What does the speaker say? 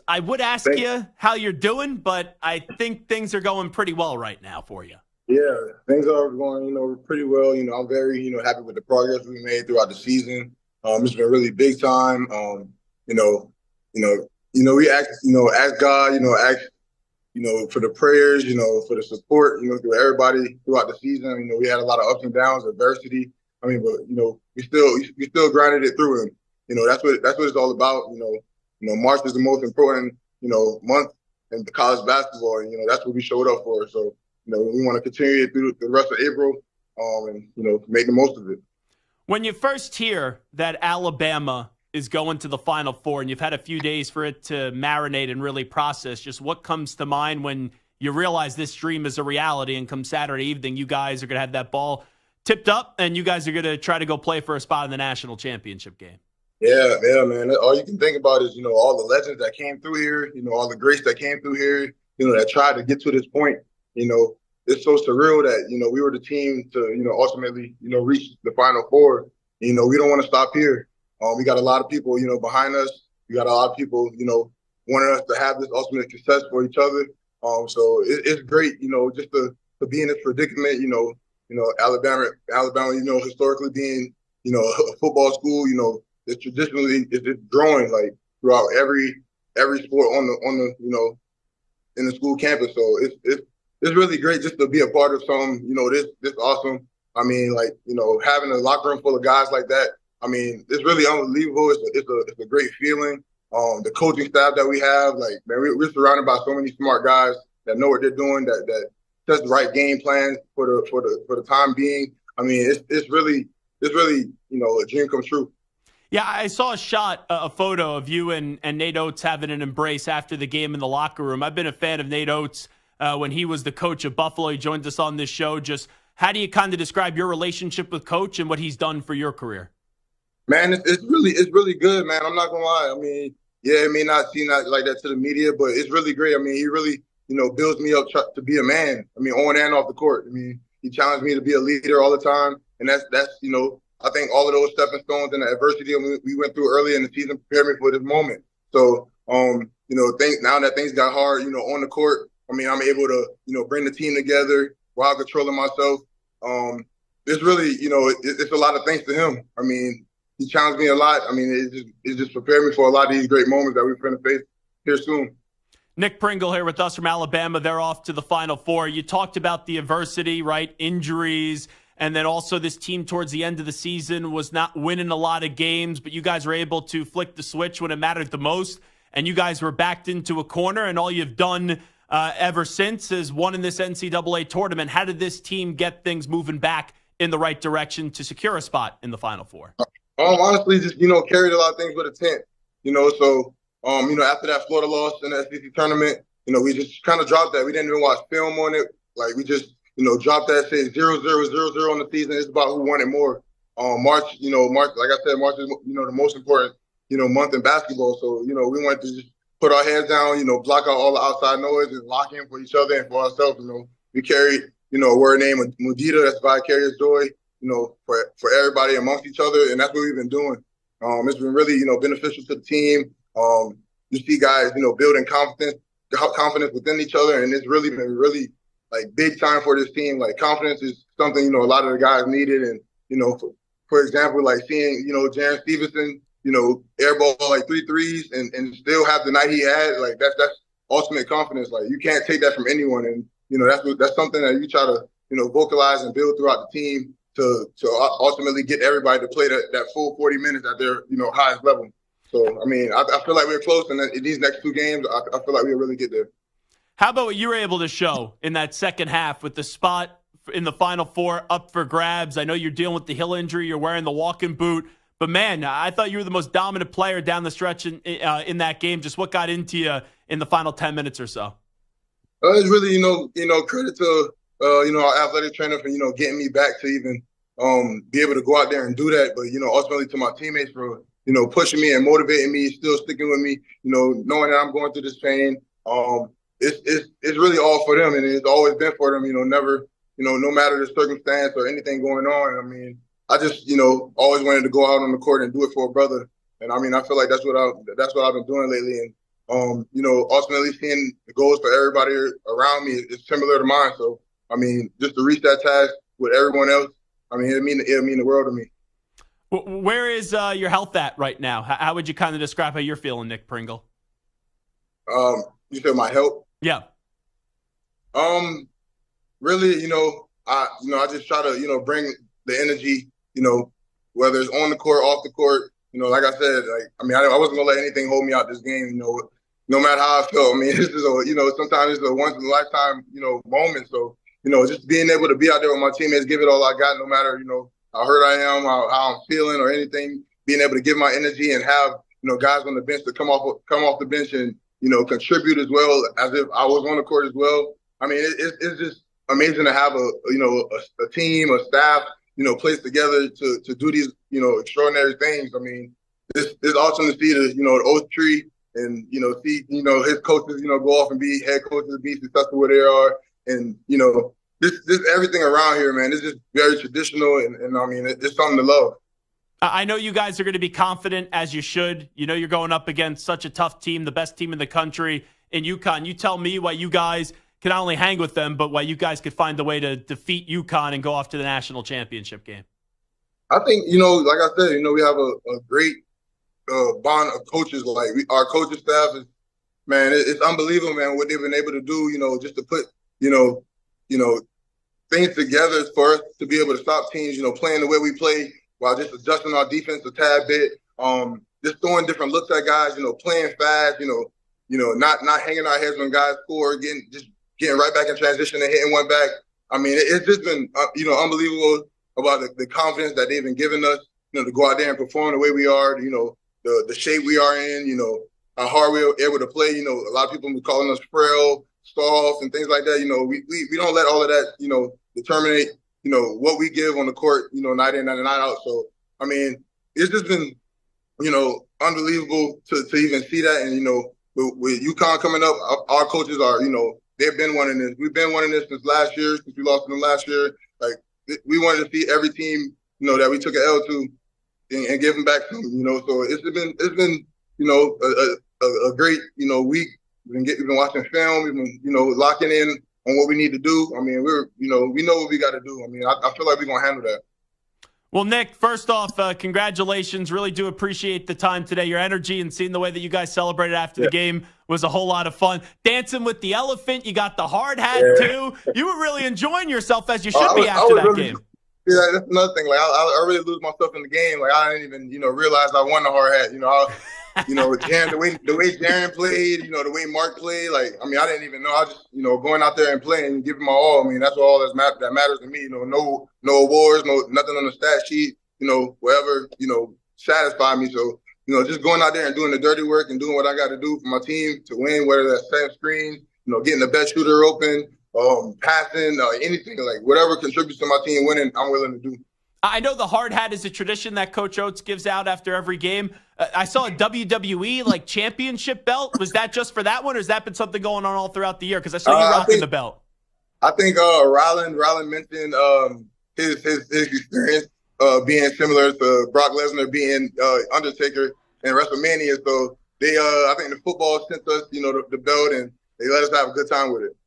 I would ask you how you're doing, but I think things are going pretty well right now for you. Yeah, things are going, pretty well. I'm very, happy with the progress we made throughout the season. It's been really big time. You know, we ask God, ask, for the prayers, for the support, through everybody throughout the season. We had a lot of ups and downs, adversity. But we still grinded it through, and that's what it's all about. March is the most important, month in college basketball, and that's what we showed up for. So we want to continue it through the rest of April, and make the most of it. When you first hear that Alabama is going to the Final Four, and you've had a few days for it to marinate and really process, just what comes to mind when you realize this dream is a reality, and come Saturday evening, you guys are going to have that ball tipped up, and you guys are going to try to go play for a spot in the national championship game? Yeah, man. All you can think about is, all the legends that came through here, all the greats that came through here, that tried to get to this point. It's so surreal that, we were the team to, ultimately, reach the Final Four. We don't want to stop here. We got a lot of people, behind us. We got a lot of people, wanting us to have this ultimate success for each other. So it's great, just to be in this predicament. Alabama, historically being, a football school. It's traditionally it's just growing like throughout every sport on the in the school campus. So it's really great just to be a part of something, this awesome. Having a locker room full of guys like that. It's really unbelievable. It's a great feeling. The coaching staff that we have, like, man, we're surrounded by so many smart guys that know what they're doing, that sets the right game plan for the time being. It's really a dream come true. Yeah, I saw a photo of you and Nate Oates having an embrace after the game in the locker room. I've been a fan of Nate Oates when he was the coach of Buffalo. He joined us on this show. Just how do you kind of describe your relationship with Coach and what he's done for your career? Man, it's really good, man. I'm not gonna lie. Yeah, it may not seem like that to the media, but it's really great. He really, builds me up to be a man. On and off the court. He challenged me to be a leader all the time, and that's I think all of those stepping stones and the adversity we went through early in the season prepared me for this moment. So, now that things got hard, on the court, I'm able to, bring the team together while controlling myself. It's really, it's a lot of thanks to him. He challenged me a lot. It just prepared me for a lot of these great moments that we're going to face here soon. Nick Pringle here with us from Alabama. They're off to the Final Four. You talked about the adversity, right? Injuries. And then also this team towards the end of the season was not winning a lot of games, but you guys were able to flick the switch when it mattered the most. And you guys were backed into a corner, and all you've done ever since is won in this NCAA tournament. How did this team get things moving back in the right direction to secure a spot in the Final Four? Honestly, just, carried a lot of things with a tent, so, after that Florida loss in the SEC tournament, we just kind of dropped that. We didn't even watch film on it. Like, we just, drop that, say 0-0-0-0 on the season. It's about who wanted more. March, like I said, March is, the most important, month in basketball. So, we wanted to just put our heads down, block out all the outside noise and lock in for each other and for ourselves. We carried, a word named Mudita, that's vicarious joy, for everybody amongst each other. And that's what we've been doing. It's been really, beneficial to the team. You see guys, building confidence within each other. And it's really been like big time for this team. Like, confidence is something, a lot of the guys needed. And, for example, like seeing, Jaren Stevenson, airball like 3 threes and still have the night he had, like that's ultimate confidence. Like, you can't take that from anyone. And, that's something that you try to, vocalize and build throughout the team to ultimately get everybody to play that full 40 minutes at their, highest level. So, I feel like we're close. And in these next 2 games, I feel like we'll really get there. How about what you were able to show in that second half with the spot in the Final Four up for grabs? I know you're dealing with the heel injury. You're wearing the walking boot. But, man, I thought you were the most dominant player down the stretch in that game. Just what got into you in the final 10 minutes or so? It's really, credit to, our athletic trainer for, getting me back to even be able to go out there and do that. But, ultimately to my teammates for, pushing me and motivating me, still sticking with me, knowing that I'm going through this pain. It's really all for them, and it's always been for them. Never, no matter the circumstance or anything going on. I just, always wanted to go out on the court and do it for a brother, and I feel like that's what I've been doing lately. And ultimately seeing the goals for everybody around me is similar to mine. So, I mean, just to reach that task with everyone else, I mean, it'll mean the world to me. Where is your health at right now? How would you kind of describe how you're feeling, Nick Pringle? You said my health? Yeah. Really, I just try to, bring the energy, whether it's on the court, off the court. Like I said, I wasn't gonna let anything hold me out this game. No matter how I felt. I mean, this is sometimes it's a once in a lifetime, moment. So, just being able to be out there with my teammates, give it all I got, no matter, how hurt I am, how I'm feeling, or anything. Being able to give my energy and have, guys on the bench to come off the bench and, contribute as well as if I was on the court as well. I mean, it's just amazing to have a team, a staff, placed together to do these, extraordinary things. I mean, it's awesome to see the oak tree and, see, his coaches, go off and be head coaches, be successful where they are. And, this everything around here, man, it's just very traditional. And I mean, it's something to love. I know you guys are going to be confident, as you should. You're going up against such a tough team, the best team in the country in UConn. You tell me why you guys can not only hang with them, but why you guys could find a way to defeat UConn and go off to the national championship game. I think, like I said, we have a great bond of coaches. Like our coaching staff is, man, it's unbelievable, man, what they've been able to do, just to put, things together for us to be able to stop teams, playing the way we play while just adjusting our defense a tad bit. Just throwing different looks at guys, playing fast, not hanging our heads when guys score, getting right back in transition and hitting one back. I mean, it's just been, unbelievable about the confidence that they've been giving us, to go out there and perform the way we are, the shape we are in, how hard we're able to play. A lot of people be calling us frail, soft, and things like that. We don't let all of that, determine, what we give on the court, night in and night out. So, I mean, it's just been, unbelievable to even see that. And, with UConn coming up, our coaches are, they've been wanting this. We've been wanting this since last year, since we lost to them last year. Like, we wanted to see every team, that we took an L to and give them back to them, So it's been, a great, week. We've been watching film. We've been, locking in on what we need to do. I mean, we know what we got to do. I mean, I feel like we're going to handle that. Well, Nick, first off, congratulations. Really do appreciate the time today. Your energy and seeing the way that you guys celebrated after the game was a whole lot of fun. Dancing with the elephant. You got the hard hat, too. You were really enjoying yourself, as you should be after that game. Yeah, that's another thing. Like, I really lose myself in the game. Like, I didn't even, realize I won the hard hat. Jaren, the way Jaren played, the way Mark played, like, I mean, I didn't even know. I just, going out there and playing and giving my all. I mean, that's all that matters to me. No awards, nothing on the stat sheet, whatever, satisfy me. So, just going out there and doing the dirty work and doing what I got to do for my team to win, whether that's setting screens, getting the best shooter open, passing, anything, like whatever contributes to my team winning, I'm willing to do. I know the hard hat is a tradition that Coach Oates gives out after every game. I saw a WWE championship belt. Was that just for that one, or has that been something going on all throughout the year? Because I saw you rocking the belt. I think Rylan mentioned his experience being similar to Brock Lesnar being Undertaker in WrestleMania. So they I think the football sent us the belt, and they let us have a good time with it.